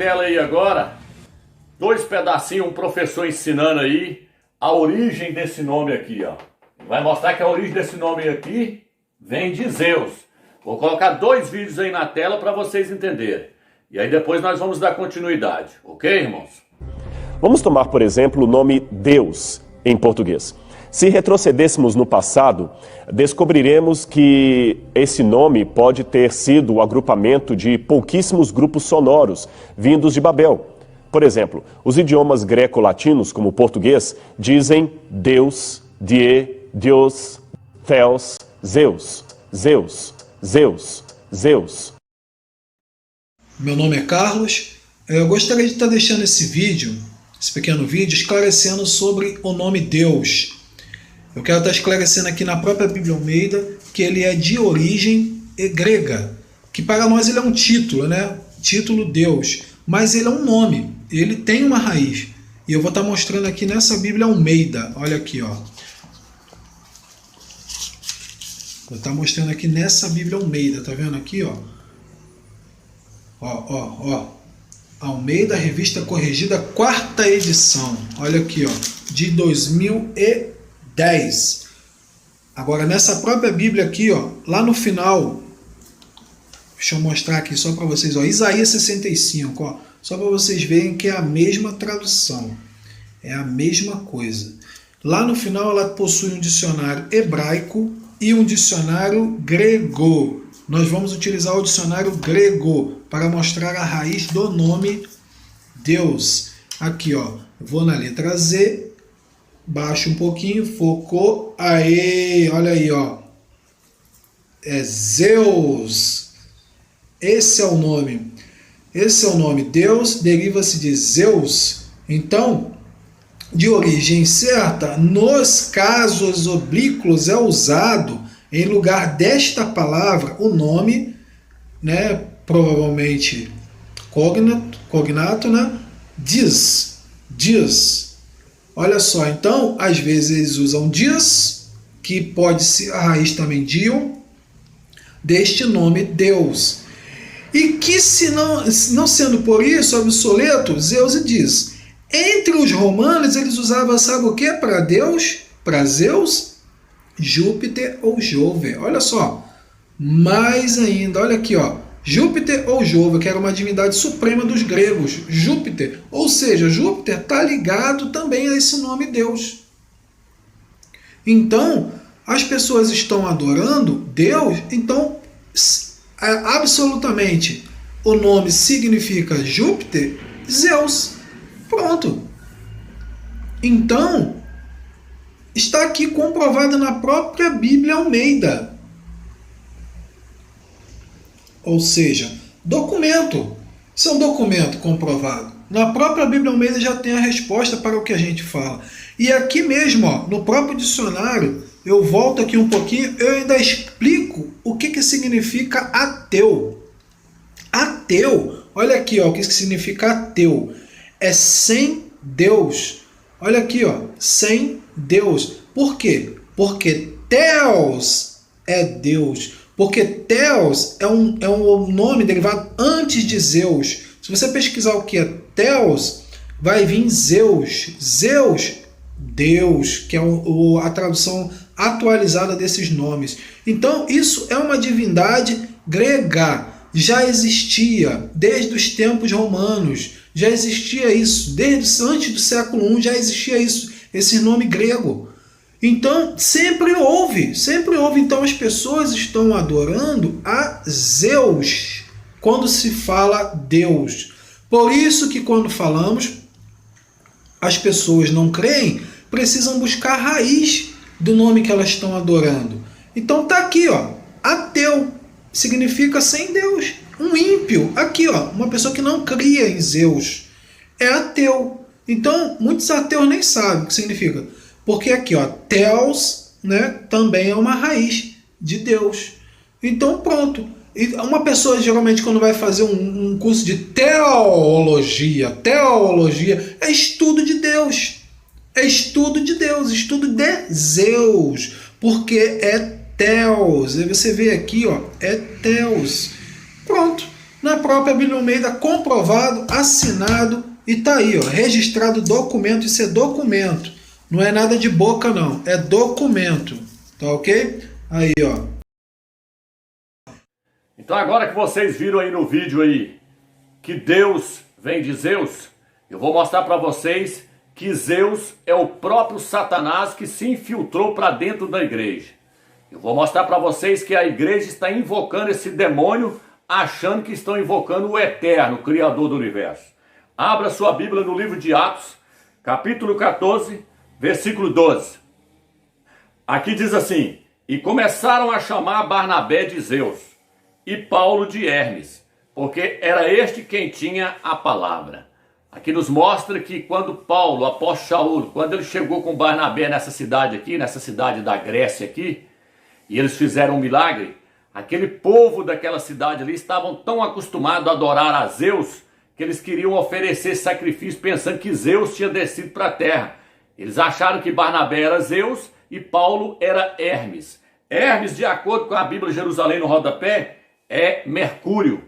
tela aí agora dois pedacinhos, um professor ensinando aí a origem desse nome aqui, ó. Vai mostrar que a origem desse nome aqui vem de Zeus. Vou colocar dois vídeos aí na tela para vocês entenderem. E aí depois nós vamos dar continuidade, ok, irmãos? Vamos tomar, por exemplo, o nome Deus em português. Se retrocedêssemos no passado, descobriremos que esse nome pode ter sido o agrupamento de pouquíssimos grupos sonoros vindos de Babel. Por exemplo, os idiomas greco-latinos, como o português, dizem Deus, Die, Deus, Theos, Zeus, Zeus, Zeus, Zeus. Meu nome é Carlos. Eu gostaria de estar deixando esse pequeno vídeo, esclarecendo sobre o nome Deus. Eu quero estar esclarecendo aqui na própria Bíblia Almeida que ele é de origem grega, que para nós ele é um título, né? Título Deus, mas ele é um nome, ele tem uma raiz. E eu vou estar mostrando aqui nessa Bíblia Almeida, olha aqui, ó. Vou estar mostrando aqui nessa Bíblia Almeida, tá vendo aqui, ó? Ó. Almeida, revista corrigida, 4ª edição. Olha aqui, ó, de 2010. Agora, nessa própria Bíblia aqui, ó, lá no final, deixa eu mostrar aqui só para vocês, ó, Isaías 65, ó, só para vocês verem que é a mesma tradução, é a mesma coisa. Lá no final ela possui um dicionário hebraico e um dicionário grego. Nós vamos utilizar o dicionário grego para mostrar a raiz do nome Deus. Aqui, ó, vou na letra Z, baixo um pouquinho, focou, aê, olha aí, ó, é Zeus. Esse é o nome. Deus deriva-se de Zeus. Então, de origem certa, nos casos oblíquos é usado em lugar desta palavra o nome, né, provavelmente cognato, né, diz. Olha só, então, às vezes eles usam diz, que pode ser a raiz também dion, deste nome Deus. E que, se não sendo por isso obsoleto, Zeus diz. Entre os romanos, eles usavam, sabe o que para Deus? Para Zeus? Júpiter ou Jove. Olha só. Mais ainda, olha aqui, ó. Júpiter ou Jove, que era uma divindade suprema dos gregos. Júpiter. Ou seja, Júpiter está ligado também a esse nome Deus. Então, as pessoas estão adorando Deus, então, absolutamente, o nome significa Júpiter, Zeus. Pronto. Então, está aqui comprovado na própria Bíblia Almeida. Ou seja, documento. Isso é um documento comprovado. Na própria Bíblia Almeida já tem a resposta para o que a gente fala. E aqui mesmo, ó, no próprio dicionário, eu volto aqui um pouquinho, eu ainda explico o que significa ateu. Ateu, olha aqui, ó, o que significa ateu. É sem Deus. Olha aqui, ó, sem Deus. Por quê? Porque Theos é Deus. Porque Theos é um nome derivado antes de Zeus. Se você pesquisar o que é Theos, vai vir Zeus. Zeus, Deus, que é a tradução atualizada desses nomes. Então, isso é uma divindade grega. Já existia desde os tempos romanos. Já existia isso, desde antes do século I já existia isso, esse nome grego. Então, sempre houve. Então, as pessoas estão adorando a Zeus quando se fala Deus. Por isso que quando falamos, as pessoas não creem, precisam buscar a raiz do nome que elas estão adorando. Então, tá aqui, ó, ateu, significa sem Deus. Um ímpio, aqui, ó, uma pessoa que não cria em Zeus, é ateu. Então, muitos ateus nem sabem o que significa. Porque aqui, ó, Theos, né, também é uma raiz de Deus. Então, pronto. E uma pessoa, geralmente, quando vai fazer um curso de teologia é estudo de Deus. É estudo de Deus, estudo de Zeus. Porque é Theos. Aí você vê aqui, ó, é Theos. Pronto. Na própria Bíblia Almeida, comprovado, assinado e tá aí, ó, registrado documento. Isso é documento, não é nada de boca não, é documento, tá ok? Aí, ó. Então agora que vocês viram aí no vídeo aí que Deus vem de Zeus, eu vou mostrar para vocês que Zeus é o próprio Satanás que se infiltrou para dentro da igreja. Eu vou mostrar para vocês que a igreja está invocando esse demônio, achando que estão invocando o Eterno, o Criador do Universo. Abra sua Bíblia no livro de Atos, capítulo 14, versículo 12. Aqui diz assim: e começaram a chamar Barnabé de Zeus e Paulo de Hermes, porque era este quem tinha a palavra. Aqui nos mostra que quando Paulo, após Shaul, quando ele chegou com Barnabé nessa cidade aqui, nessa cidade da Grécia aqui, e eles fizeram um milagre, aquele povo daquela cidade ali estavam tão acostumados a adorar a Zeus, que eles queriam oferecer sacrifício pensando que Zeus tinha descido para a terra. Eles acharam que Barnabé era Zeus e Paulo era Hermes. Hermes, de acordo com a Bíblia Jerusalém no rodapé, é Mercúrio.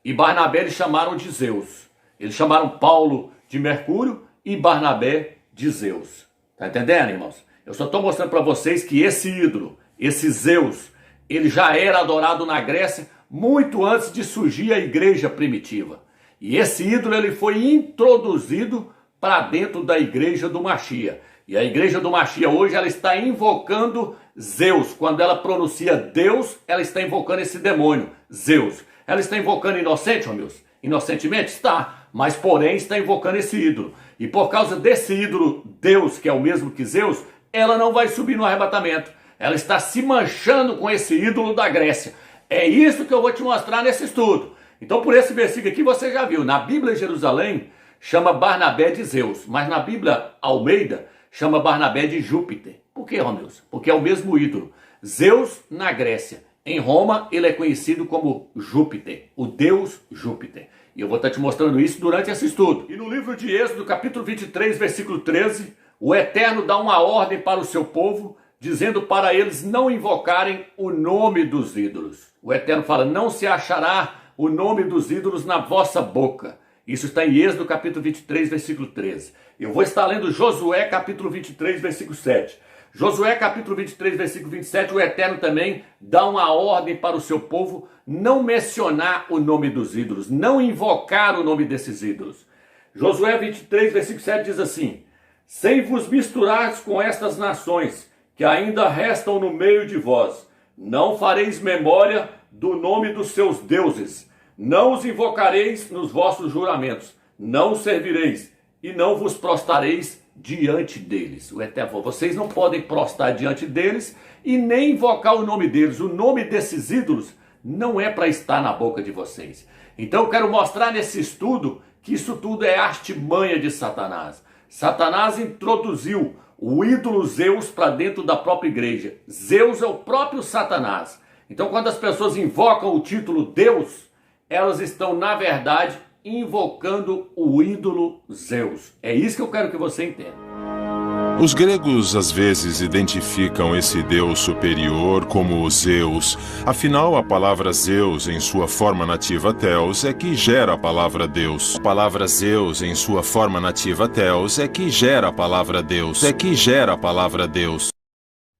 E Barnabé eles chamaram de Zeus. Eles chamaram Paulo de Mercúrio e Barnabé de Zeus. Tá entendendo, irmãos? Eu só estou mostrando para vocês que esse ídolo, esse Zeus, ele já era adorado na Grécia muito antes de surgir a igreja primitiva. E esse ídolo ele foi introduzido para dentro da igreja do Machia. E a igreja do Machia hoje ela está invocando Zeus. Quando ela pronuncia Deus, ela está invocando esse demônio, Zeus. Ela está invocando inocente, meus? Inocentemente? Está. Mas porém está invocando esse ídolo. E por causa desse ídolo Deus, que é o mesmo que Zeus, ela não vai subir no arrebatamento. Ela está se manchando com esse ídolo da Grécia. É isso que eu vou te mostrar nesse estudo. Então por esse versículo aqui você já viu. Na Bíblia Jerusalém chama Barnabé de Zeus. Mas na Bíblia Almeida chama Barnabé de Júpiter. Por que, Romeus? Porque é o mesmo ídolo. Zeus na Grécia. Em Roma ele é conhecido como Júpiter. O deus Júpiter. E eu vou estar te mostrando isso durante esse estudo. E no livro de Êxodo, capítulo 23, versículo 13, o Eterno dá uma ordem para o seu povo, dizendo para eles não invocarem o nome dos ídolos. O Eterno fala, não se achará o nome dos ídolos na vossa boca. Isso está em Êxodo, capítulo 23, versículo 13. Eu vou estar lendo Josué, capítulo 23, versículo 7. Josué, capítulo 23, versículo 27, o Eterno também dá uma ordem para o seu povo não mencionar o nome dos ídolos, não invocar o nome desses ídolos. Josué 23, versículo 7 diz assim, sem vos misturares com estas nações, que ainda restam no meio de vós, não fareis memória do nome dos seus deuses, não os invocareis nos vossos juramentos, não os servireis e não vos prostrareis diante deles. O Eterno falou, vocês não podem prostrar diante deles e nem invocar o nome deles. O nome desses ídolos não é para estar na boca de vocês. Então eu quero mostrar nesse estudo que isso tudo é artimanha de Satanás. Satanás introduziu o ídolo Zeus para dentro da própria igreja. Zeus é o próprio Satanás. Então quando as pessoas invocam o título Deus, elas estão na verdade invocando o ídolo Zeus. É isso que eu quero que você entenda. Os gregos às vezes identificam esse deus superior como Zeus. Afinal, a palavra Zeus em sua forma nativa Theos é que gera a palavra Deus. A palavra Zeus em sua forma nativa Theos é que gera a palavra Deus.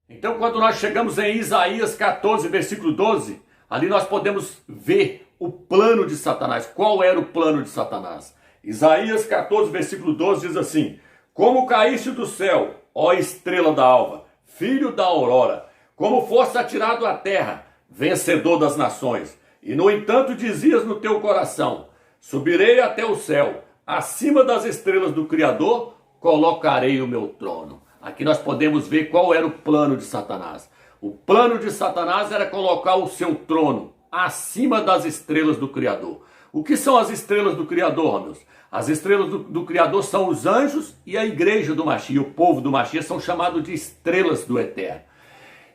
Então quando nós chegamos em Isaías 14, versículo 12, ali nós podemos ver o plano de Satanás. Qual era o plano de Satanás? Isaías 14, versículo 12 diz assim, como caíste do céu, ó estrela da alva, filho da aurora, como foste atirado à terra, vencedor das nações. E no entanto dizias no teu coração, subirei até o céu, acima das estrelas do Criador, colocarei o meu trono. Aqui nós podemos ver qual era o plano de Satanás. O plano de Satanás era colocar o seu trono acima das estrelas do Criador. O que são as estrelas do Criador, meus? As estrelas do Criador são os anjos e a igreja do Machia, o povo do Machia, são chamados de estrelas do Eterno.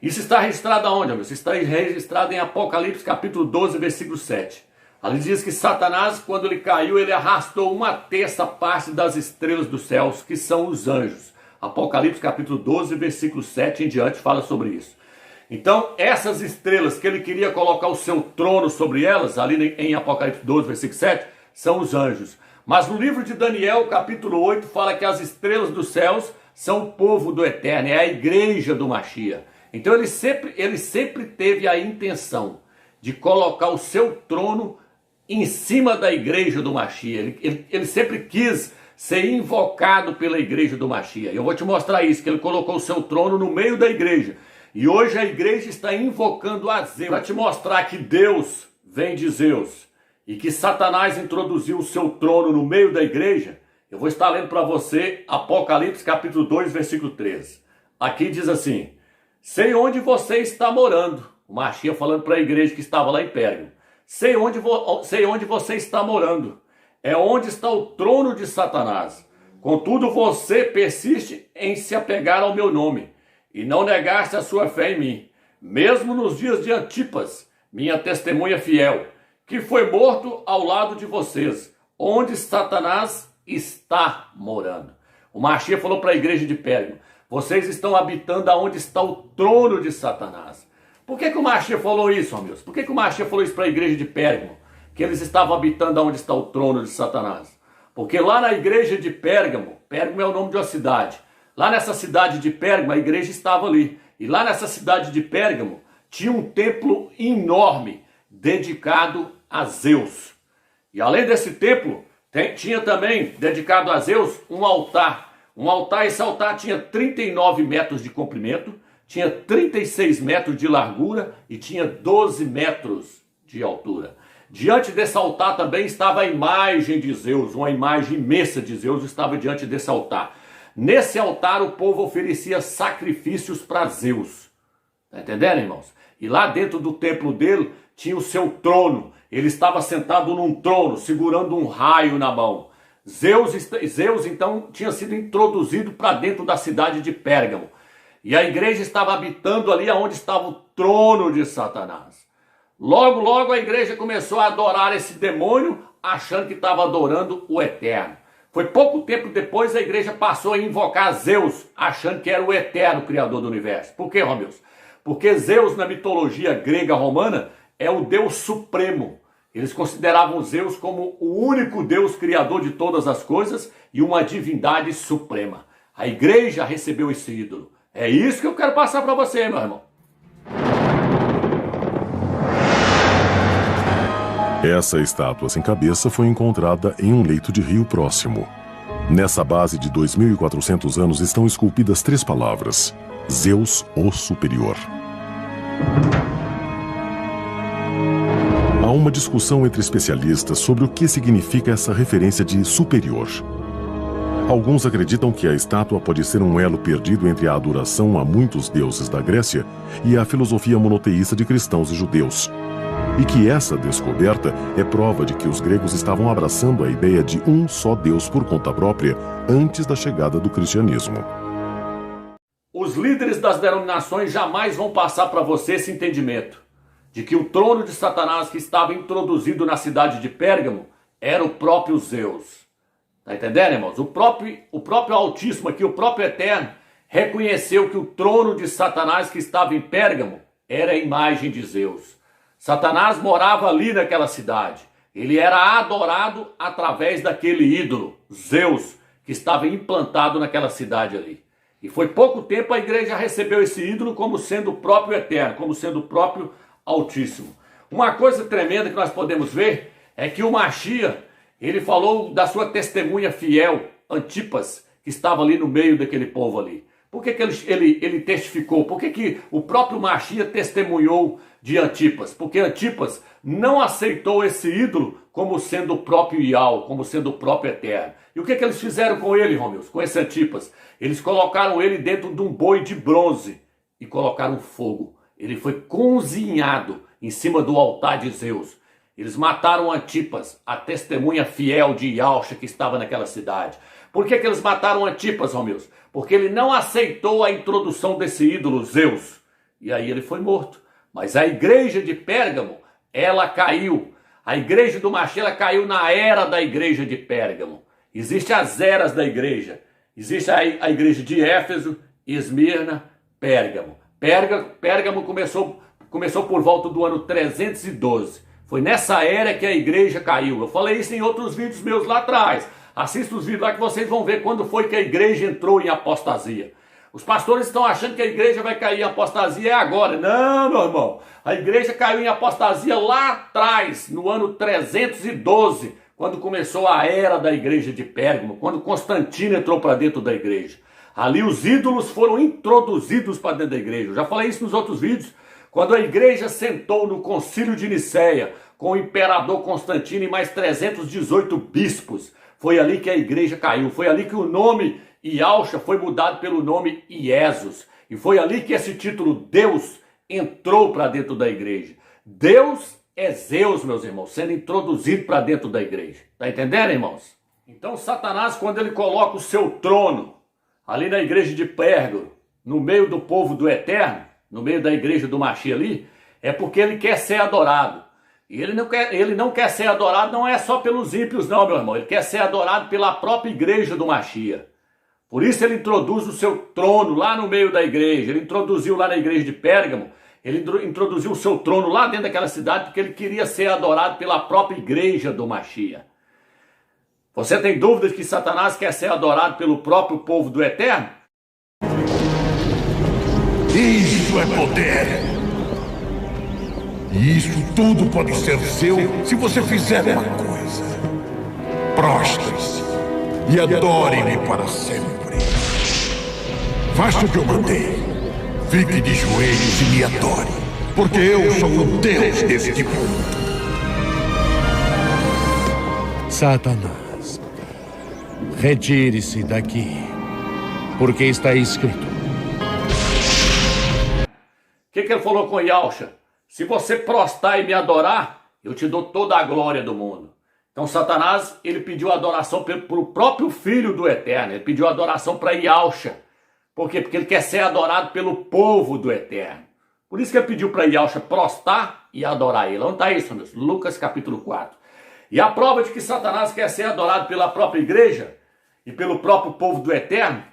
Isso está registrado aonde, meus? Está registrado em Apocalipse capítulo 12, versículo 7. Ali diz que Satanás, quando ele caiu, ele arrastou 1/3 parte das estrelas dos céus, que são os anjos. Apocalipse capítulo 12, versículo 7 em diante fala sobre isso. Então, essas estrelas que ele queria colocar o seu trono sobre elas, ali em Apocalipse 12, versículo 7, são os anjos. Mas no livro de Daniel, capítulo 8, fala que as estrelas dos céus são o povo do Eterno, é a igreja do Mashiach. Então ele sempre teve a intenção de colocar o seu trono em cima da igreja do Mashiach. Ele sempre quis ser invocado pela igreja do Mashiach. Eu vou te mostrar isso, que ele colocou o seu trono no meio da igreja. E hoje a igreja está invocando a Zeus, para te mostrar que Deus vem de Zeus e que Satanás introduziu o seu trono no meio da igreja. Eu vou estar lendo para você Apocalipse capítulo 2, versículo 13. Aqui diz assim: sei onde você está morando. O Mashiach falando para a igreja que estava lá em Pérgamo. Sei onde você está morando. É onde está o trono de Satanás. Contudo, você persiste em se apegar ao meu nome e não negaste a sua fé em mim, mesmo nos dias de Antipas, minha testemunha fiel, que foi morto ao lado de vocês, onde Satanás está morando. O Mashiach falou para a igreja de Pérgamo: vocês estão habitando aonde está o trono de Satanás. Por que o Mashiach falou isso, amigos? Por que o Mashiach falou isso para a igreja de Pérgamo? Que eles estavam habitando aonde está o trono de Satanás. Porque lá na igreja de Pérgamo, Pérgamo é o nome de uma cidade, lá nessa cidade de Pérgamo a igreja estava ali. E lá nessa cidade de Pérgamo tinha um templo enorme dedicado a Zeus. E além desse templo, tinha também dedicado a Zeus um altar. Esse altar tinha 39 metros de comprimento, tinha 36 metros de largura e tinha 12 metros de altura. Diante desse altar também estava a imagem de Zeus, uma imagem imensa de Zeus estava diante desse altar. Nesse altar o povo oferecia sacrifícios para Zeus. Está entendendo, irmãos? E lá dentro do templo dele tinha o seu trono. Ele estava sentado num trono, segurando um raio na mão. Zeus então tinha sido introduzido para dentro da cidade de Pérgamo. E a igreja estava habitando ali onde estava o trono de Satanás. Logo a igreja começou a adorar esse demônio, achando que estava adorando o Eterno. Foi pouco tempo depois a igreja passou a invocar Zeus, achando que era o Eterno Criador do Universo. Por quê, Romeus? Porque Zeus, na mitologia grega romana, é o Deus Supremo. Eles consideravam Zeus como o único Deus criador de todas as coisas e uma divindade suprema. A igreja recebeu esse ídolo. É isso que eu quero passar para você, meu irmão. Essa estátua sem cabeça foi encontrada em um leito de rio próximo. Nessa base de 2.400 anos estão esculpidas 3 palavras: Zeus, o Superior. Há uma discussão entre especialistas sobre o que significa essa referência de superior. Alguns acreditam que a estátua pode ser um elo perdido entre a adoração a muitos deuses da Grécia e a filosofia monoteísta de cristãos e judeus. E que essa descoberta é prova de que os gregos estavam abraçando a ideia de um só Deus por conta própria antes da chegada do cristianismo. Os líderes das denominações jamais vão passar para você esse entendimento de que o trono de Satanás que estava introduzido na cidade de Pérgamo era o próprio Zeus. Está entendendo, irmãos? O próprio Altíssimo aqui, o próprio Eterno, reconheceu que o trono de Satanás que estava em Pérgamo era a imagem de Zeus. Satanás morava ali naquela cidade. Ele era adorado através daquele ídolo, Zeus, que estava implantado naquela cidade ali. E foi pouco tempo a igreja recebeu esse ídolo como sendo o próprio Eterno, como sendo o próprio Altíssimo. Uma coisa tremenda que nós podemos ver é que o Mashiach, ele falou da sua testemunha fiel, Antipas, que estava ali no meio daquele povo ali. Por que ele testificou? Por que o próprio Mashiach testemunhou de Antipas? Porque Antipas não aceitou esse ídolo como sendo o próprio Ial, como sendo o próprio Eterno. E o que eles fizeram com ele, Romeus? Com esse Antipas? Eles colocaram ele dentro de um boi de bronze e colocaram fogo. Ele foi cozinhado em cima do altar de Zeus. Eles mataram Antipas, a testemunha fiel de Ialcha que estava naquela cidade. Por que eles mataram Antipas, Romeus? Porque ele não aceitou a introdução desse ídolo, Zeus. E aí ele foi morto. Mas a igreja de Pérgamo, ela caiu. A igreja do Mashiach, ela caiu na era da igreja de Pérgamo. Existem as eras da igreja. Existe a igreja de Éfeso, Esmirna, Pérgamo. Pérgamo começou por volta do ano 312. Foi nessa era que a igreja caiu. Eu falei isso em outros vídeos meus lá atrás. Assista os vídeos lá que vocês vão ver quando foi que a igreja entrou em apostasia. Os pastores estão achando que a igreja vai cair em apostasia agora. Não, meu irmão. A igreja caiu em apostasia lá atrás, no ano 312, quando começou a era da igreja de Pérgamo, quando Constantino entrou para dentro da igreja. Ali os ídolos foram introduzidos para dentro da igreja. Eu já falei isso nos outros vídeos. Quando a igreja sentou no concílio de Nicéia, com o imperador Constantino e mais 318 bispos, foi ali que a igreja caiu. Foi ali que o nome Yahshua foi mudado pelo nome Iesus. E foi ali que esse título Deus entrou para dentro da igreja. Deus é Zeus, meus irmãos, sendo introduzido para dentro da igreja. Está entendendo, irmãos? Então Satanás, quando ele coloca o seu trono ali na igreja de Pérgamo, no meio do povo do Eterno, no meio da igreja do Mashiach ali, é porque ele quer ser adorado. E ele não quer ser adorado, não é só pelos ímpios não, meu irmão. Ele quer ser adorado pela própria igreja do Mashiach. Por isso ele introduz o seu trono lá no meio da igreja. Ele introduziu lá na igreja de Pérgamo, ele introduziu o seu trono lá dentro daquela cidade, porque ele queria ser adorado pela própria igreja do Mashiach. Você tem dúvidas que Satanás quer ser adorado pelo próprio povo do Eterno? Isso é poder! E isso tudo pode ser seu se você fizer uma coisa. Prostre-se e adore-me para sempre. Faça o que eu mandei. Fique de joelhos e me adore, porque eu sou o Deus deste mundo. Satanás, retire-se daqui, porque está escrito. O que ele falou com Yahshua? Se você prostrar e me adorar, eu te dou toda a glória do mundo. Então Satanás, ele pediu adoração para o próprio Filho do Eterno. Ele pediu adoração para Yahshua. Por quê? Porque ele quer ser adorado pelo povo do Eterno. Por isso que ele pediu para Yahshua prostrar e adorar ele. Onde está isso, meus? Lucas capítulo 4. E a prova de que Satanás quer ser adorado pela própria igreja e pelo próprio povo do Eterno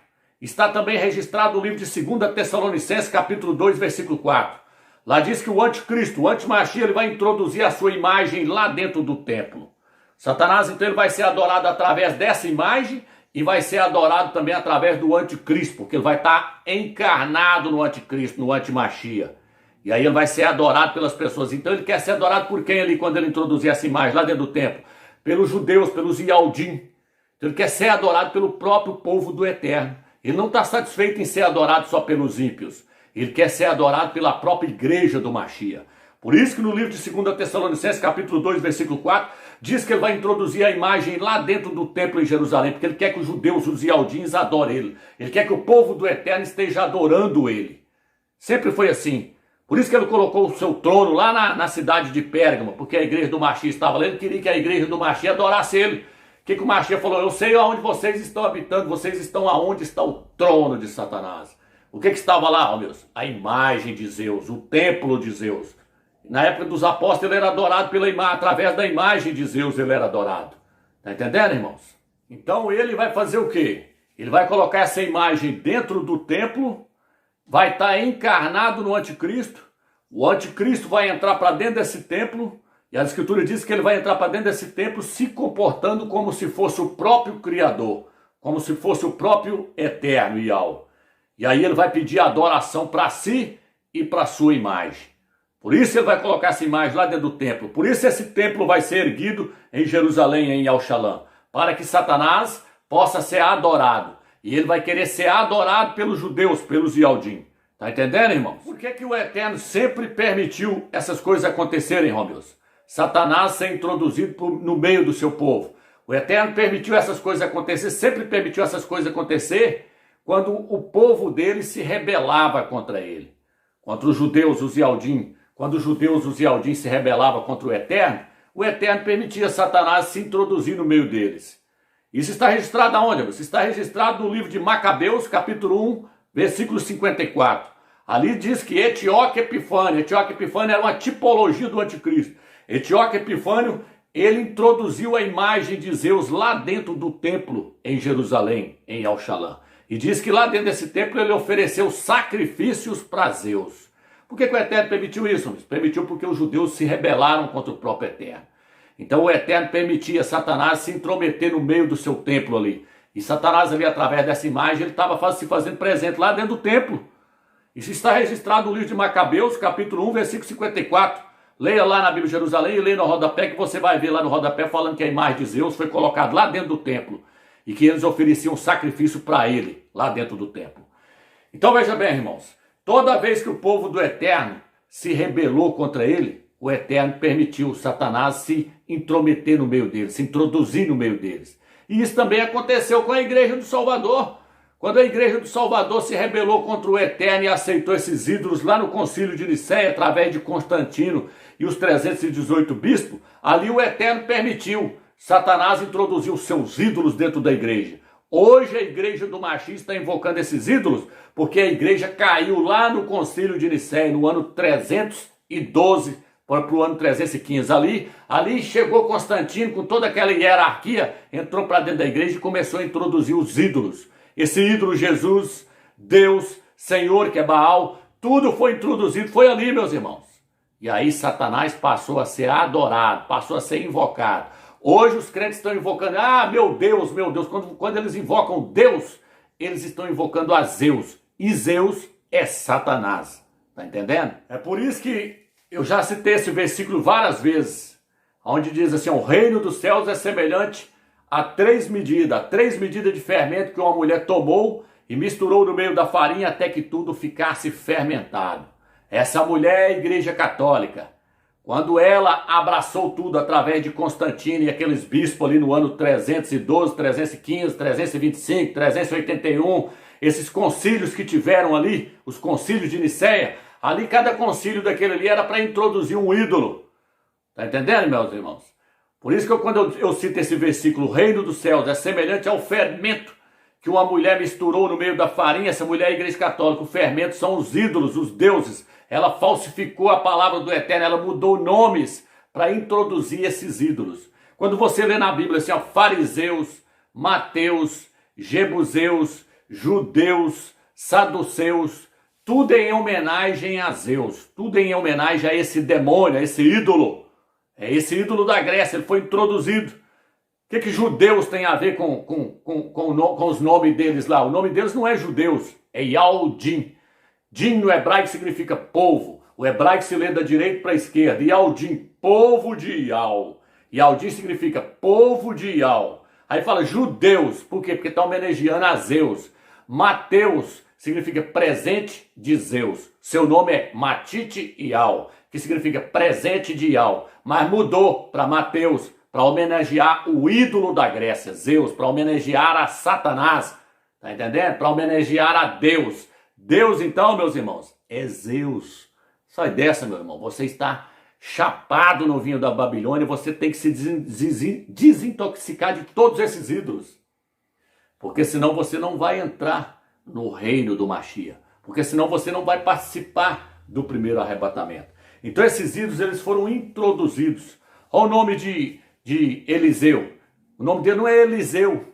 está também registrado no livro de 2 Tessalonicenses capítulo 2, versículo 4. Lá diz que o anticristo, o antimachia, ele vai introduzir a sua imagem lá dentro do templo. Satanás, então, ele vai ser adorado através dessa imagem e vai ser adorado também através do anticristo, porque ele vai estar encarnado no anticristo, no antimachia. E aí ele vai ser adorado pelas pessoas. Então ele quer ser adorado por quem ali, quando ele introduzir essa imagem lá dentro do templo? Pelos judeus, pelos Yaldim. Então ele quer ser adorado pelo próprio povo do Eterno. Ele não está satisfeito em ser adorado só pelos ímpios. Ele quer ser adorado pela própria igreja do Mashiach. Por isso que no livro de 2 Tessalonicenses, capítulo 2, versículo 4, diz que ele vai introduzir a imagem lá dentro do templo em Jerusalém, porque ele quer que os judeus, os Yaldins, adorem ele. Ele quer que o povo do Eterno esteja adorando ele. Sempre foi assim. Por isso que ele colocou o seu trono lá na cidade de Pérgamo, porque a igreja do Mashiach estava lá. Ele queria que a igreja do Mashiach adorasse ele. O que o Mashiach falou? Eu sei aonde vocês estão habitando, vocês estão aonde está o trono de Satanás. O que estava lá, ó meus? A imagem de Zeus, o templo de Zeus. Na época dos apóstolos ele era adorado pela imagem, através da imagem de Zeus ele era adorado. Tá entendendo, irmãos? Então ele vai fazer o quê? Ele vai colocar essa imagem dentro do templo, vai estar encarnado no anticristo, o anticristo vai entrar para dentro desse templo, e a escritura diz que ele vai entrar para dentro desse templo se comportando como se fosse o próprio Criador, como se fosse o próprio Eterno Yahweh. E aí ele vai pedir adoração para si e para sua imagem. Por isso ele vai colocar essa imagem lá dentro do templo. Por isso esse templo vai ser erguido em Jerusalém, em Yahushalã, para que Satanás possa ser adorado. E ele vai querer ser adorado pelos judeus, pelos Yaldim. Tá entendendo, irmãos? Por que o Eterno sempre permitiu essas coisas acontecerem, Romeus? Satanás ser introduzido no meio do seu povo. O Eterno permitiu essas coisas acontecer, sempre permitiu essas coisas acontecer quando o povo dele se rebelava contra ele. Contra os judeus, os Yaldim. Quando os judeus, os Yaldim, se rebelavam contra o Eterno permitia Satanás se introduzir no meio deles. Isso está registrado aonde? Isso está registrado no livro de Macabeus, capítulo 1, versículo 54. Ali diz que Etíoque Epifânio era uma tipologia do anticristo. Etíoque Epifânio, ele introduziu a imagem de Zeus lá dentro do templo em Jerusalém, em Yahushalã. E diz que lá dentro desse templo ele ofereceu sacrifícios para Zeus. Por que o Eterno permitiu isso? Permitiu porque os judeus se rebelaram contra o próprio Eterno. Então o Eterno permitia Satanás se intrometer no meio do seu templo ali. E Satanás ali, através dessa imagem, ele estava se fazendo presente lá dentro do templo. Isso está registrado no livro de Macabeus, capítulo 1, versículo 54. Leia lá na Bíblia de Jerusalém e leia no rodapé, que você vai ver lá no rodapé falando que a imagem de Zeus foi colocada lá dentro do templo. E que eles ofereciam sacrifício para ele, lá dentro do templo. Então veja bem, irmãos. Toda vez que o povo do Eterno se rebelou contra ele, o Eterno permitiu Satanás se intrometer no meio deles, se introduzir no meio deles. E isso também aconteceu com a igreja do Salvador. Quando a igreja do Salvador se rebelou contra o Eterno e aceitou esses ídolos lá no concílio de Nicéia, através de Constantino e os 318 bispos, ali o Eterno permitiu Satanás introduzir os seus ídolos dentro da igreja. Hoje a igreja do Mashiach está invocando esses ídolos porque a igreja caiu lá no concílio de Nicéia no ano 312 para o ano 315. Ali chegou Constantino com toda aquela hierarquia, entrou para dentro da igreja e começou a introduzir os ídolos. Esse ídolo Jesus, Deus, Senhor, que é Baal, tudo foi introduzido, foi ali, meus irmãos. E aí Satanás passou a ser adorado, passou a ser invocado. Hoje os crentes estão invocando, meu Deus, meu Deus. Quando eles invocam Deus, eles estão invocando a Zeus. E Zeus é Satanás. Tá entendendo? É por isso que eu já citei esse versículo várias vezes, onde diz assim, o reino dos céus é semelhante a 3 medidas de fermento que uma mulher tomou e misturou no meio da farinha até que tudo ficasse fermentado. Essa mulher é a Igreja Católica. Quando ela abraçou tudo através de Constantino e aqueles bispos ali no ano 312, 315, 325, 381, esses concílios que tiveram ali, os concílios de Nicéia, ali cada concílio daquele ali era para introduzir um ídolo. Tá entendendo, meus irmãos? Por isso que quando eu cito esse versículo, o reino dos céus é semelhante ao fermento que uma mulher misturou no meio da farinha. Essa mulher é a Igreja Católica. O fermento são os ídolos, os deuses. Ela falsificou a palavra do Eterno, ela mudou nomes para introduzir esses ídolos. Quando você lê na Bíblia assim, fariseus, mateus, jebuseus, judeus, saduceus, tudo em homenagem a Zeus, tudo em homenagem a esse demônio, a esse ídolo. É esse ídolo da Grécia, ele foi introduzido. O que judeus tem a ver com os nomes deles lá? O nome deles não é judeus, é Yaldin. Din no hebraico significa povo. O hebraico se lê da direita para a esquerda. Yaldin, povo de Yal. Yaldin significa povo de Yal. Aí fala judeus. Por quê? Porque está homenageando a Zeus. Mateus significa presente de Zeus. Seu nome é Matite Yal, que significa presente de Yal. Mas mudou para Mateus, para homenagear o ídolo da Grécia, Zeus, para homenagear a Satanás. Tá entendendo? Para homenagear a Deus. Deus, então, meus irmãos, é Zeus. Sai dessa, meu irmão. Você está chapado no vinho da Babilônia. Você tem que se desintoxicar de todos esses ídolos. Porque senão você não vai entrar no reino do Mashiach. Porque senão você não vai participar do primeiro arrebatamento. Então esses ídolos, eles foram introduzidos. Olha o nome de Eliseu. O nome dele não é Eliseu.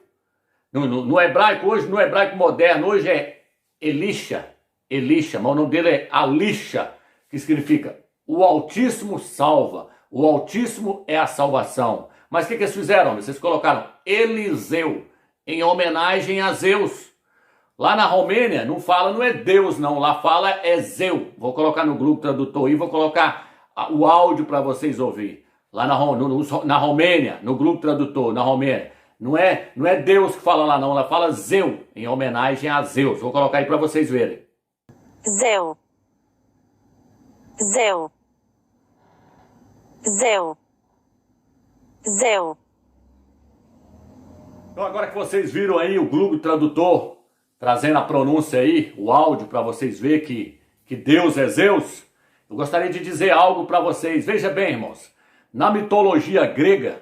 No hebraico hoje, no hebraico moderno, hoje é Elisha, mas o nome dele é Alisha, que significa o Altíssimo salva, o Altíssimo é a salvação. Mas o que eles fizeram? Vocês colocaram Eliseu, em homenagem a Zeus. Lá na Romênia, não é Deus não, lá fala é Zeu. Vou colocar no grupo tradutor e vou colocar o áudio para vocês ouvir. Lá na Romênia, no grupo tradutor, na Romênia. Não é Deus que fala lá não, ela fala Zeu, em homenagem a Zeus. Vou colocar aí para vocês verem. Zeu. Zeu. Zeu. Zeu. Então agora que vocês viram aí o Google Tradutor, trazendo a pronúncia aí, o áudio para vocês verem que Deus é Zeus, eu gostaria de dizer algo para vocês. Veja bem, irmãos, na mitologia grega,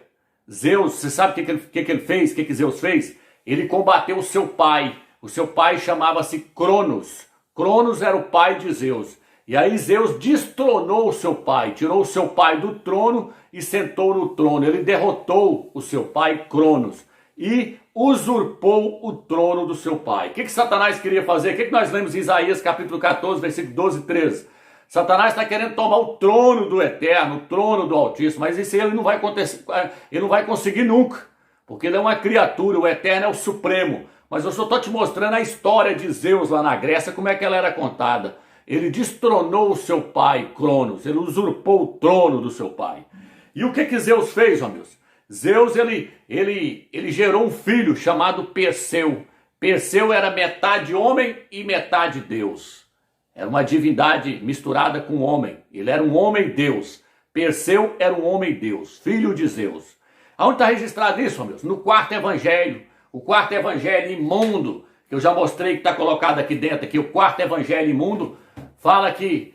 Zeus, você sabe o que ele fez? O que Zeus fez? Ele combateu o seu pai. O seu pai chamava-se Cronos. Cronos era o pai de Zeus. E aí Zeus destronou o seu pai, tirou o seu pai do trono e sentou no trono. Ele derrotou o seu pai Cronos. E usurpou o trono do seu pai. O que Satanás queria fazer? O que nós lemos em Isaías capítulo 14, versículo 12 e 13? Satanás está querendo tomar o trono do Eterno, o trono do Altíssimo, mas isso ele não vai acontecer, ele não vai conseguir nunca, porque ele é uma criatura, o Eterno é o Supremo. Mas eu só estou te mostrando a história de Zeus lá na Grécia, como é que ela era contada. Ele destronou o seu pai, Cronos, ele usurpou o trono do seu pai. E o que Zeus fez, amigos? Zeus, ele gerou um filho chamado Perseu. Perseu era metade homem e metade Deus. Era uma divindade misturada com homem. Ele era um homem-deus. Perseu era um homem-deus, filho de Zeus. Aonde está registrado isso, amigos? No quarto evangelho. O quarto evangelho imundo, que eu já mostrei que está colocado aqui dentro, aqui, o quarto evangelho imundo, fala que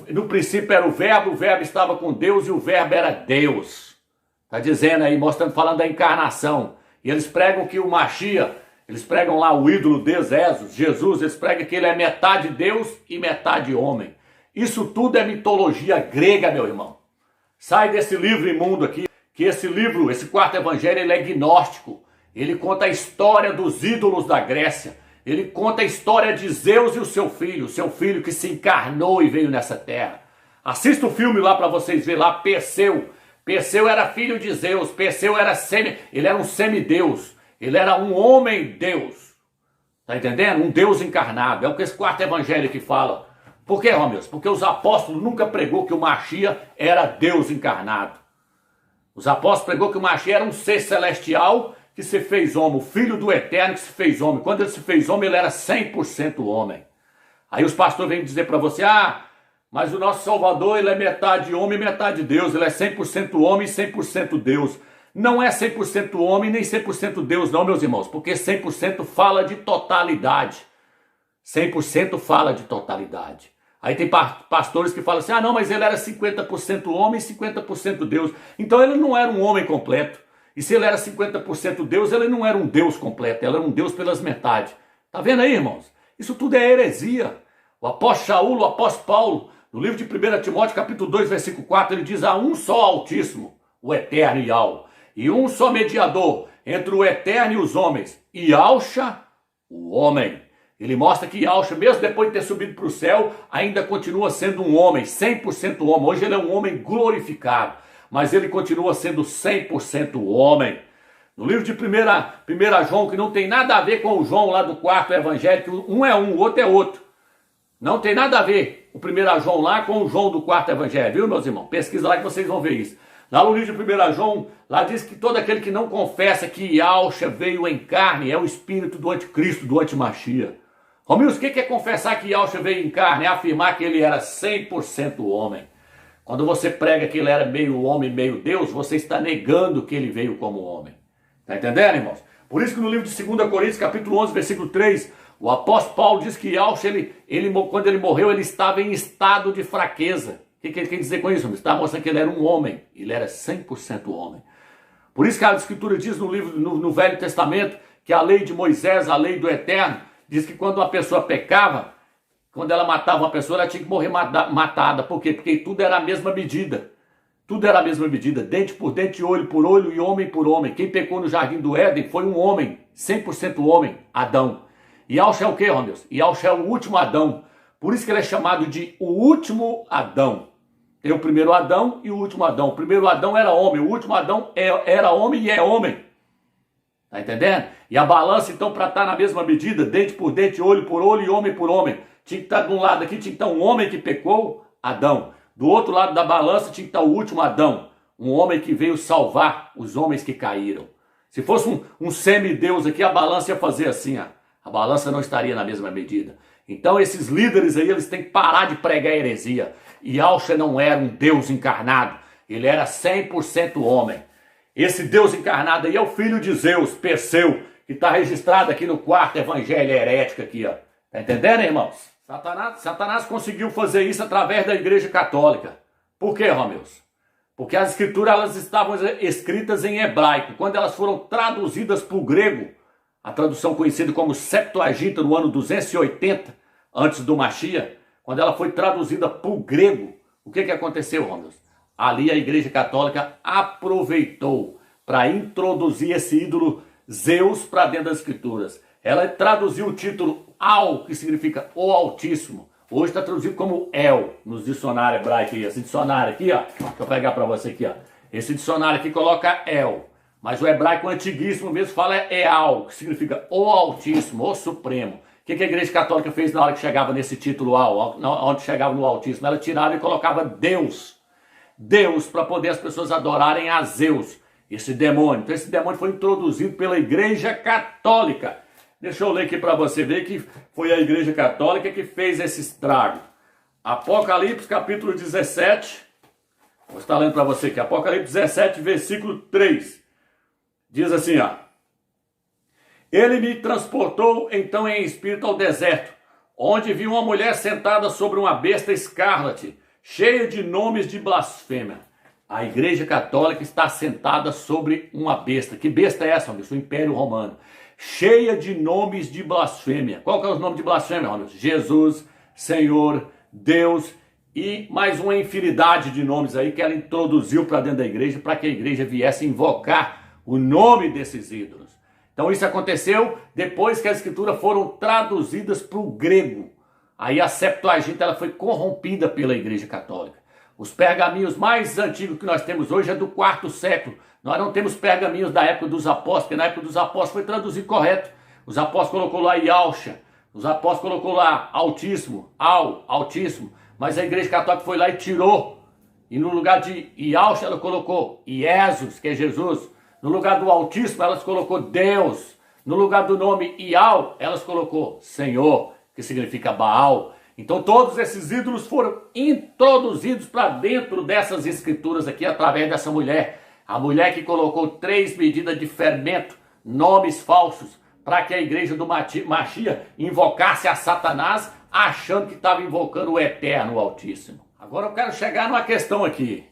no princípio era o verbo estava com Deus e o verbo era Deus. Está dizendo aí, mostrando, falando da encarnação. E eles pregam que o Mashiach, eles pregam lá o ídolo de Jesus, eles pregam que ele é metade Deus e metade homem. Isso tudo é mitologia grega, meu irmão. Sai desse livro imundo aqui, que esse livro, esse quarto evangelho, ele é gnóstico. Ele conta a história dos ídolos da Grécia. Ele conta a história de Zeus e o seu filho que se encarnou e veio nessa terra. Assista o filme lá para vocês verem lá, Perseu. Perseu era filho de Zeus, Perseu era ele era um semideus, ele era um homem-deus. Tá entendendo? Um Deus encarnado. É o que esse quarto evangelho que fala. Por quê, Romeus? Porque os apóstolos nunca pregou que o Mashiach era Deus encarnado. Os apóstolos pregou que o Mashiach era um ser celestial que se fez homem, o Filho do Eterno que se fez homem. Quando ele se fez homem, ele era 100% homem. Aí os pastores vêm dizer para você, mas o nosso Salvador, ele é metade homem e metade Deus, ele é 100% homem e 100% Deus. Não é 100% homem nem 100% Deus não, meus irmãos, porque 100% fala de totalidade. 100% fala de totalidade. Aí tem pastores que falam assim, não, mas ele era 50% homem e 50% Deus. Então ele não era um homem completo. E se ele era 50% Deus, ele não era um Deus completo, ele era um Deus pelas metades. Tá vendo aí, irmãos? Isso tudo é heresia. O apóstolo Shaul, o apóstolo Paulo, no livro de 1 Timóteo, capítulo 2, versículo 4, ele diz, há um só Altíssimo, o Eterno Yahweh, e um só mediador entre o Eterno e os homens, Yahshua, o homem. Ele mostra que Yahshua, mesmo depois de ter subido para o céu, ainda continua sendo um homem, 100% homem. Hoje ele é um homem glorificado, mas ele continua sendo 100% homem. No livro de 1 João, que não tem nada a ver com o João lá do quarto evangelho, que um é um, o outro é outro. Não tem nada a ver o 1 João lá com o João do quarto evangelho, viu, meus irmãos? Pesquisa lá que vocês vão ver isso. Lá no livro de 1 João, lá diz que todo aquele que não confessa que Yahshua veio em carne é o espírito do anticristo, do antimachia. Romilson, o que é confessar que Yahshua veio em carne? É afirmar que ele era 100% homem. Quando você prega que ele era meio homem, meio Deus, você está negando que ele veio como homem. Está entendendo, irmãos? Por isso que no livro de 2 Coríntios, capítulo 11, versículo 3, o apóstolo Paulo diz que Yahshua, quando ele morreu, ele estava em estado de fraqueza. O que ele quer dizer com isso? Ele está mostrando que ele era um homem. Ele era 100% homem. Por isso que a Escritura diz no Velho Testamento que a lei de Moisés, a lei do Eterno, diz que quando uma pessoa pecava, quando ela matava uma pessoa, ela tinha que morrer matada. Por quê? Porque tudo era a mesma medida. Tudo era a mesma medida. Dente por dente, olho por olho e homem por homem. Quem pecou no jardim do Éden foi um homem, 100% homem, Adão. E Yahshua é o quê, Romeus? Yahshua é o último Adão. Por isso que ele é chamado de o último Adão. Tem o primeiro Adão e o último Adão. O primeiro Adão era homem, o último Adão era homem e é homem. Tá entendendo? E a balança, então, para estar na mesma medida, dente por dente, olho por olho e homem por homem. Tinha que estar de um lado aqui, tinha que estar um homem que pecou, Adão. Do outro lado da balança tinha que estar o último Adão. Um homem que veio salvar os homens que caíram. Se fosse um semideus aqui, a balança ia fazer assim, ó. A balança não estaria na mesma medida. Então esses líderes aí, eles têm que parar de pregar heresia. E Yahshua não era um Deus encarnado. Ele era 100% homem. Esse Deus encarnado aí é o filho de Zeus, Perseu, que está registrado aqui no quarto evangelho herético aqui, ó. Tá entendendo, irmãos? Satanás conseguiu fazer isso através da Igreja Católica. Por quê, Romeus? Porque as escrituras elas estavam escritas em hebraico. Quando elas foram traduzidas para o grego, a tradução conhecida como Septuaginta no ano 280 antes do Mashiach, quando ela foi traduzida para o grego, o que aconteceu, Romeus? Ali a Igreja Católica aproveitou para introduzir esse ídolo Zeus para dentro das escrituras. Ela traduziu o título Al, que significa o Altíssimo. Hoje está traduzido como El, nos dicionários hebraicos. Esse dicionário aqui, ó, deixa eu pegar para você aqui, ó. Esse dicionário aqui coloca El, mas o hebraico antiguíssimo mesmo fala Eal, que significa o Altíssimo, o Supremo. O que a Igreja Católica fez na hora que chegava nesse título Al, onde chegava no Altíssimo? Ela tirava e colocava Deus. Deus, para poder as pessoas adorarem a Zeus, esse demônio. Então esse demônio foi introduzido pela Igreja Católica. Deixa eu ler aqui para você ver que foi a Igreja Católica que fez esse estrago. Apocalipse capítulo 17, vou estar lendo para você aqui, Apocalipse 17, versículo 3. Diz assim, ó. Ele me transportou então em espírito ao deserto, onde vi uma mulher sentada sobre uma besta escarlate, cheia de nomes de blasfêmia. A Igreja Católica está sentada sobre uma besta. Que besta é essa, meu? O Império Romano. Cheia de nomes de blasfêmia. Qual que é o nome de blasfêmia, meu? Jesus, Senhor, Deus e mais uma infinidade de nomes aí que ela introduziu para dentro da igreja para que a igreja viesse invocar o nome desses ídolos. Então isso aconteceu depois que as escrituras foram traduzidas para o grego. Aí a Septuaginta ela foi corrompida pela Igreja Católica. Os pergaminhos mais antigos que nós temos hoje é do 4º século. Nós não temos pergaminhos da época dos apóstolos, porque na época dos apóstolos foi traduzido correto. Os apóstolos colocou lá Yahshua, os apóstolos colocou lá Altíssimo, Altíssimo. Mas a Igreja Católica foi lá e tirou. E no lugar de Yahshua ela colocou Jesus, que é Jesus. No lugar do Altíssimo, elas colocou Deus. No lugar do nome Ial, elas colocou Senhor, que significa Baal. Então todos esses ídolos foram introduzidos para dentro dessas escrituras aqui, através dessa mulher. A mulher que colocou 3 medidas de fermento, nomes falsos, para que a igreja do Machia invocasse a Satanás, achando que estava invocando o Eterno, o Altíssimo. Agora eu quero chegar numa questão aqui.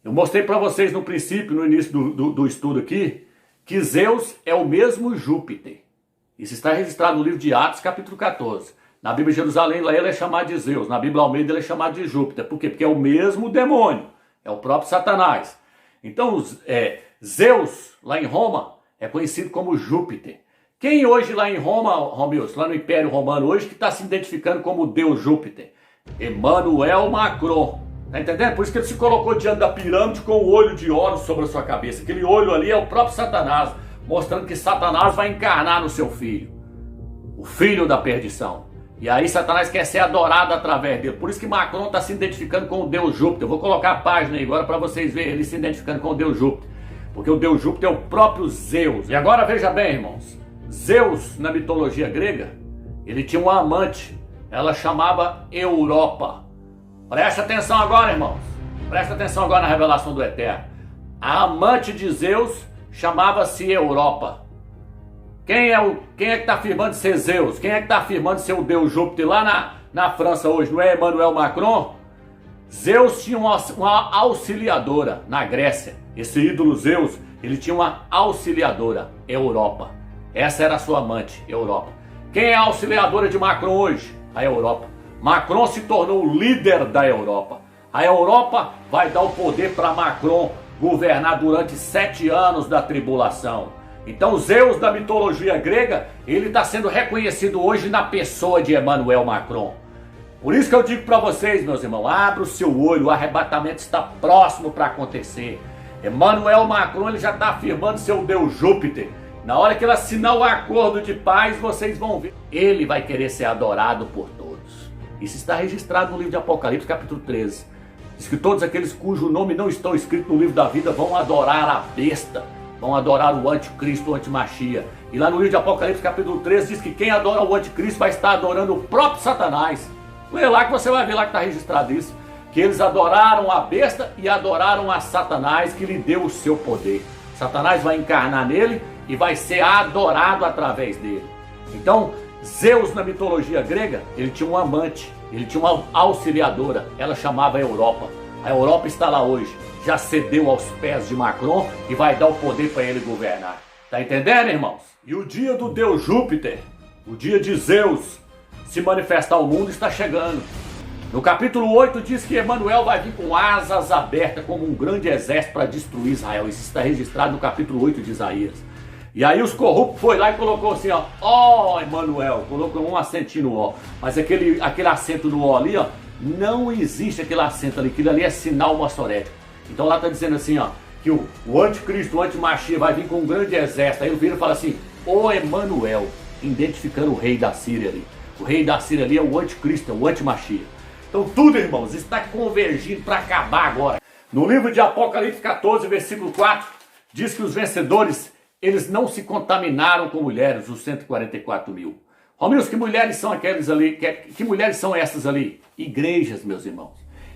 Eu mostrei para vocês no princípio, no início do estudo aqui, que Zeus é o mesmo Júpiter. Isso está registrado no livro de Atos, capítulo 14. Na Bíblia de Jerusalém, lá ele é chamado de Zeus. Na Bíblia Almeida, ele é chamado de Júpiter. Por quê? Porque é o mesmo demônio. É o próprio Satanás. Então, Zeus, lá em Roma, é conhecido como Júpiter. Quem hoje lá em Roma, Romeus, lá no Império Romano hoje, que está se identificando como Deus Júpiter? Emmanuel Macron. Tá entendendo? Por isso que ele se colocou diante da pirâmide com o olho de ouro sobre a sua cabeça. Aquele olho ali é o próprio Satanás, mostrando que Satanás vai encarnar no seu filho. O filho da perdição. E aí Satanás quer ser adorado através dele. Por isso que Macron está se identificando com o Deus Júpiter. Eu vou colocar a página aí agora para vocês verem ele se identificando com o Deus Júpiter. Porque o Deus Júpiter é o próprio Zeus. E agora veja bem, irmãos. Zeus, na mitologia grega, ele tinha uma amante. Ela chamava Europa. Presta atenção agora, irmãos. Presta atenção agora na revelação do Eterno. A amante de Zeus chamava-se Europa. Quem é que está afirmando ser Zeus? Quem é que está afirmando ser o Deus Júpiter lá na França hoje? Não é Emmanuel Macron? Zeus tinha uma auxiliadora na Grécia. Esse ídolo Zeus, ele tinha uma auxiliadora, Europa. Essa era a sua amante, Europa. Quem é a auxiliadora de Macron hoje? A Europa. Macron se tornou o líder da Europa. A Europa vai dar o poder para Macron governar durante 7 anos da tribulação. Então Zeus da mitologia grega, ele está sendo reconhecido hoje na pessoa de Emmanuel Macron. Por isso que eu digo para vocês, meus irmãos, abra o seu olho, o arrebatamento está próximo para acontecer. Emmanuel Macron, ele já está afirmando ser o Deus Júpiter. Na hora que ele assinar o acordo de paz, vocês vão ver. Ele vai querer ser adorado por todos. Isso está registrado no livro de Apocalipse, capítulo 13. Diz que todos aqueles cujo nome não estão escrito no livro da vida vão adorar a besta. Vão adorar o anticristo, o antimachia. E lá no livro de Apocalipse, capítulo 13, diz que quem adora o anticristo vai estar adorando o próprio Satanás. Lê lá que você vai ver lá que está registrado isso. Que eles adoraram a besta e adoraram a Satanás, que lhe deu o seu poder. Satanás vai encarnar nele e vai ser adorado através dele. Então, Zeus na mitologia grega, ele tinha um amante, ele tinha uma auxiliadora, ela chamava Europa. A Europa está lá hoje, já cedeu aos pés de Macron e vai dar o poder para ele governar. Tá entendendo, irmãos? E o dia do Deus Júpiter, o dia de Zeus se manifestar ao mundo está chegando. No capítulo 8 diz que Emmanuel vai vir com asas abertas como um grande exército para destruir Israel. Isso está registrado no capítulo 8 de Isaías. E aí os corruptos foi lá e colocou assim, ó Emmanuel, colocou um acentinho no ó. Mas aquele acento no ó ali, ó, não existe aquele acento ali, aquilo ali é sinal maçorético. Então lá está dizendo assim, ó, que o anticristo, o antimachia vai vir com um grande exército. Aí o filho fala assim, ô Emmanuel, identificando o rei da Síria ali. O rei da Síria ali é o anticristo, é o antimachia. Então tudo, irmãos, está convergindo para acabar agora. No livro de Apocalipse 14, versículo 4, diz que os vencedores, eles não se contaminaram com mulheres, os 144 mil. Romilson, que mulheres são aqueles ali? Que mulheres são essas ali? Igrejas, meus irmãos.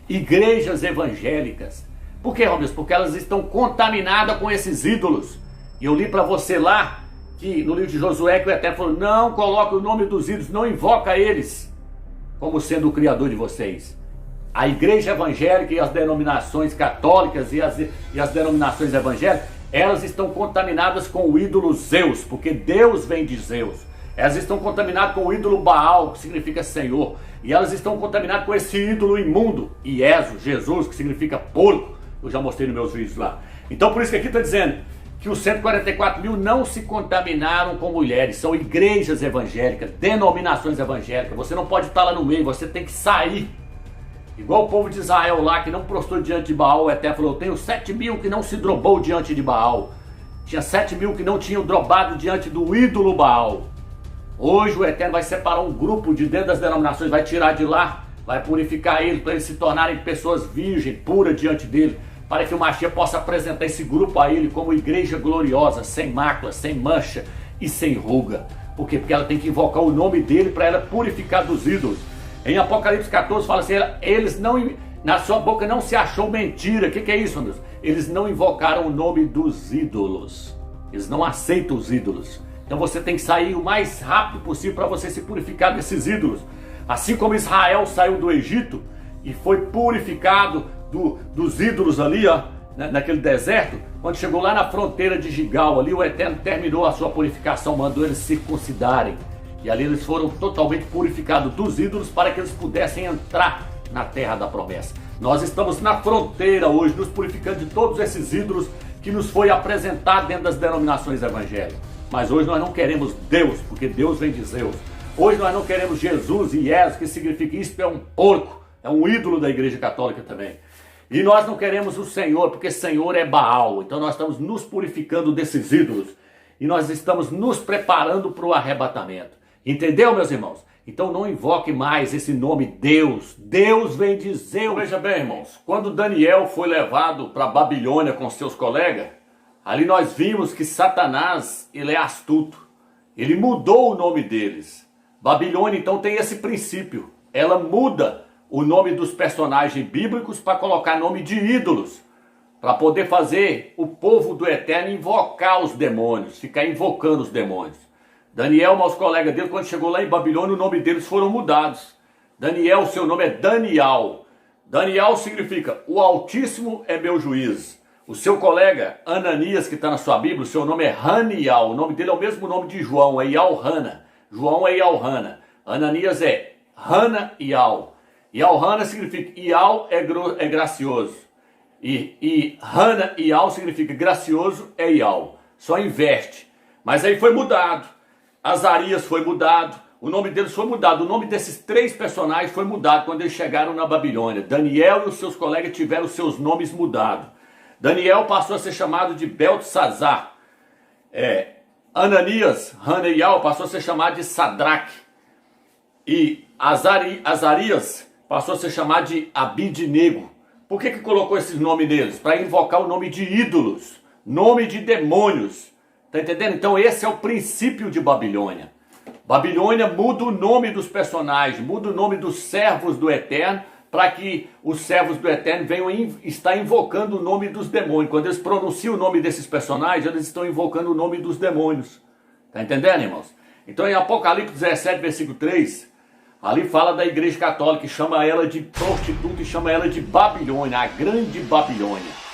Igrejas evangélicas. Por que, Romilson? Porque elas estão contaminadas com esses ídolos. E eu li para você lá, que no livro de Josué, que o Eterno falou, não coloque o nome dos ídolos, não invoca eles como sendo o criador de vocês. A igreja evangélica e as denominações católicas e as denominações evangélicas, elas estão contaminadas com o ídolo Zeus, porque Deus vem de Zeus. Elas estão contaminadas com o ídolo Baal, que significa Senhor. E elas estão contaminadas com esse ídolo imundo, Ieso, Jesus, que significa porco. Eu já mostrei nos meus vídeos lá. Então por isso que aqui está dizendo que os 144 mil não se contaminaram com mulheres. São igrejas evangélicas, denominações evangélicas. Você não pode estar lá no meio, você tem que sair. Igual o povo de Israel lá, que não prostrou diante de Baal, o Eterno falou, eu tenho 7 mil que não se drobou diante de Baal. Tinha 7 mil que não tinham drobado diante do ídolo Baal. Hoje o Eterno vai separar um grupo de dentro das denominações, vai tirar de lá, vai purificar eles, para eles se tornarem pessoas virgens, puras diante dele, para que o Mashiach possa apresentar esse grupo a ele como igreja gloriosa, sem mácula, sem mancha e sem ruga. Por quê? Porque ela tem que invocar o nome dele para ela purificar dos ídolos. Em Apocalipse 14 fala assim, eles não, na sua boca não se achou mentira. O que é isso, meu Deus? Eles não invocaram o nome dos ídolos. Eles não aceitam os ídolos. Então você tem que sair o mais rápido possível para você se purificar desses ídolos. Assim como Israel saiu do Egito e foi purificado dos ídolos ali, ó, naquele deserto, quando chegou lá na fronteira de Gigal, ali o Eterno terminou a sua purificação, mandou eles circuncidarem. E ali eles foram totalmente purificados dos ídolos para que eles pudessem entrar na terra da promessa. Nós estamos na fronteira hoje, nos purificando de todos esses ídolos que nos foi apresentado dentro das denominações evangélicas. Mas hoje nós não queremos Deus, porque Deus vem de Zeus. Hoje nós não queremos Jesus e Iesus, que significa isso é um porco, é um ídolo da igreja católica também. E nós não queremos o Senhor, porque Senhor é Baal. Então nós estamos nos purificando desses ídolos. E nós estamos nos preparando para o arrebatamento. Entendeu, meus irmãos? Então não invoque mais esse nome Deus. Deus vem de Zeus. Veja bem, irmãos, quando Daniel foi levado para Babilônia com seus colegas, ali nós vimos que Satanás, ele é astuto. Ele mudou o nome deles. Babilônia, então, tem esse princípio. Ela muda o nome dos personagens bíblicos para colocar nome de ídolos. Para poder fazer o povo do Eterno invocar os demônios, ficar invocando os demônios. Daniel, meus colegas dele, quando chegou lá em Babilônia, o nome deles foram mudados. Daniel, seu nome é Daniel. Daniel significa, o Altíssimo é meu juiz. O seu colega, Ananias, que está na sua Bíblia, o seu nome é Hanial. O nome dele é o mesmo nome de João, é Yalhana. João é Yalhana. Ananias é Hana Ial. Yalhana significa, Ial é gracioso. E Hana Ial significa gracioso é Ial. Só inverte. Mas aí foi mudado. Azarias foi mudado, o nome deles foi mudado, o nome desses 3 personagens foi mudado quando eles chegaram na Babilônia. Daniel e os seus colegas tiveram seus nomes mudados. Daniel passou a ser chamado de Beltesazar. Ananias, Haneial, passou a ser chamado de Sadraque. E Azarias passou a ser chamado de Abidnego. Por que colocou esses nomes neles? Para invocar o nome de ídolos, nome de demônios. Está entendendo? Então esse é o princípio de Babilônia. Babilônia muda o nome dos personagens, muda o nome dos servos do Eterno, para que os servos do Eterno venham estar invocando o nome dos demônios. Quando eles pronunciam o nome desses personagens, eles estão invocando o nome dos demônios. Está entendendo, irmãos? Então em Apocalipse 17, versículo 3, ali fala da igreja católica, que chama ela de prostituta e chama ela de Babilônia, a grande Babilônia.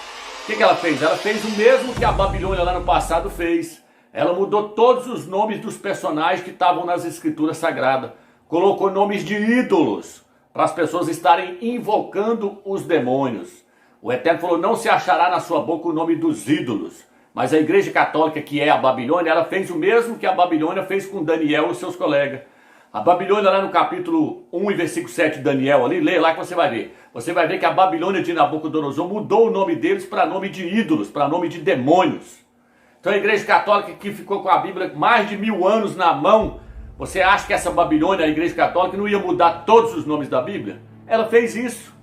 O que ela fez? Ela fez o mesmo que a Babilônia lá no passado fez. Ela mudou todos os nomes dos personagens que estavam nas escrituras sagradas. Colocou nomes de ídolos para as pessoas estarem invocando os demônios. O Eterno falou, não se achará na sua boca o nome dos ídolos. Mas a Igreja Católica, que é a Babilônia, ela fez o mesmo que a Babilônia fez com Daniel e seus colegas. A Babilônia, lá no capítulo 1 e versículo 7 de Daniel, ali, lê lá que você vai ver. Você vai ver que a Babilônia de Nabucodonosor mudou o nome deles para nome de ídolos, para nome de demônios. Então a Igreja Católica, que ficou com a Bíblia mais de 1000 anos na mão, você acha que essa Babilônia, a Igreja Católica, não ia mudar todos os nomes da Bíblia? Ela fez isso,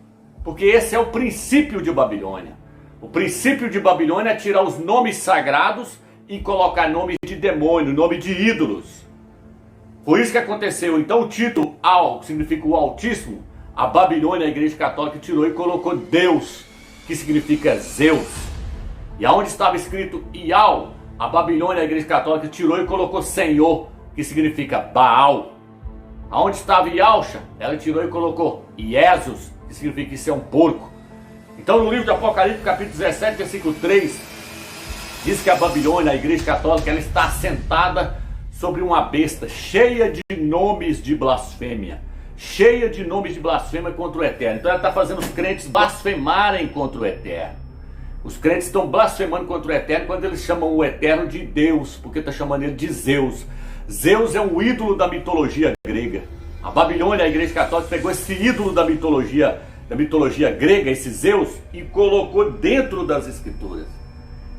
porque esse é o princípio de Babilônia. O princípio de Babilônia é tirar os nomes sagrados e colocar nomes de demônio, nome de ídolos. Por isso que aconteceu. Então o título Al, que significa o Altíssimo, a Babilônia, a Igreja Católica, tirou e colocou Deus, que significa Zeus. E aonde estava escrito Ial, a Babilônia, a Igreja Católica, tirou e colocou Senhor, que significa Baal. Aonde estava Ialcha, ela tirou e colocou Iesus, que significa que isso é um porco. Então no livro de Apocalipse, capítulo 17, versículo 3, diz que a Babilônia, a Igreja Católica, ela está assentada sobre uma besta cheia de nomes de blasfêmia. Cheia de nomes de blasfêmia contra o Eterno. Então ela está fazendo os crentes blasfemarem contra o Eterno. Os crentes estão blasfemando contra o Eterno quando eles chamam o Eterno de Deus, porque está chamando ele de Zeus. Zeus é um ídolo da mitologia grega. A Babilônia, a Igreja Católica, pegou esse ídolo da mitologia grega, esse Zeus, e colocou dentro das Escrituras.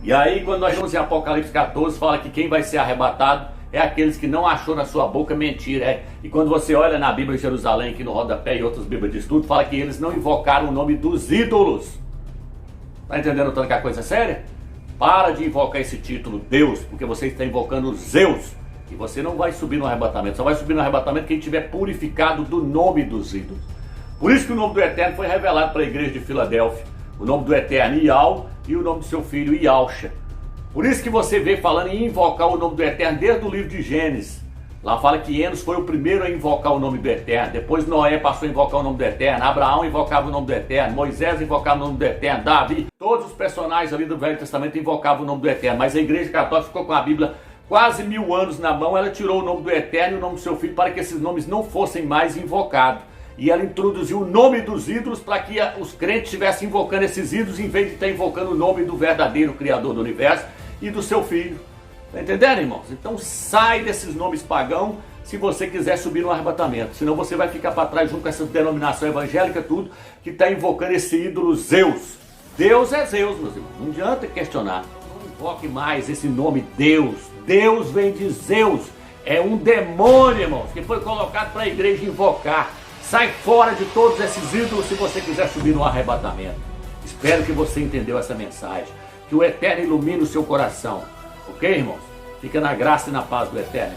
E aí, quando nós vamos em Apocalipse 14, fala que quem vai ser arrebatado é aqueles que não achou na sua boca mentira. E quando você olha na Bíblia de Jerusalém, aqui no rodapé e outras Bíblias de estudo, fala que eles não invocaram o nome dos ídolos. Está entendendo tanto que a coisa é séria? Para de invocar esse título Deus, porque você está invocando Zeus. E você não vai subir no arrebatamento. Só vai subir no arrebatamento quem tiver purificado do nome dos ídolos. Por isso que o nome do Eterno foi revelado para a igreja de Filadélfia. O nome do Eterno, Ial, e o nome do seu filho, Ialcha. Por isso que você vê falando em invocar o nome do Eterno desde o livro de Gênesis. Lá fala que Enos foi o primeiro a invocar o nome do Eterno. Depois Noé passou a invocar o nome do Eterno. Abraão invocava o nome do Eterno. Moisés invocava o nome do Eterno. Davi. Todos os personagens ali do Velho Testamento invocavam o nome do Eterno. Mas a Igreja Católica ficou com a Bíblia quase 1000 anos na mão. Ela tirou o nome do Eterno e o nome do seu filho para que esses nomes não fossem mais invocados. E ela introduziu o nome dos ídolos para que os crentes estivessem invocando esses ídolos em vez de estar invocando o nome do verdadeiro Criador do Universo e do seu filho. Está entendendo, irmãos? Então sai desses nomes pagãos se você quiser subir no arrebatamento. Senão você vai ficar para trás junto com essa denominação evangélica, tudo, que está invocando esse ídolo Zeus. Deus é Zeus, meus irmãos. Não adianta questionar. Não invoque mais esse nome Deus. Deus vem de Zeus. É um demônio, irmãos, que foi colocado para a igreja invocar. Sai fora de todos esses ídolos se você quiser subir no arrebatamento. Espero que você entendeu essa mensagem. Que o Eterno ilumine o seu coração. Ok, irmãos? Fica na graça e na paz do Eterno.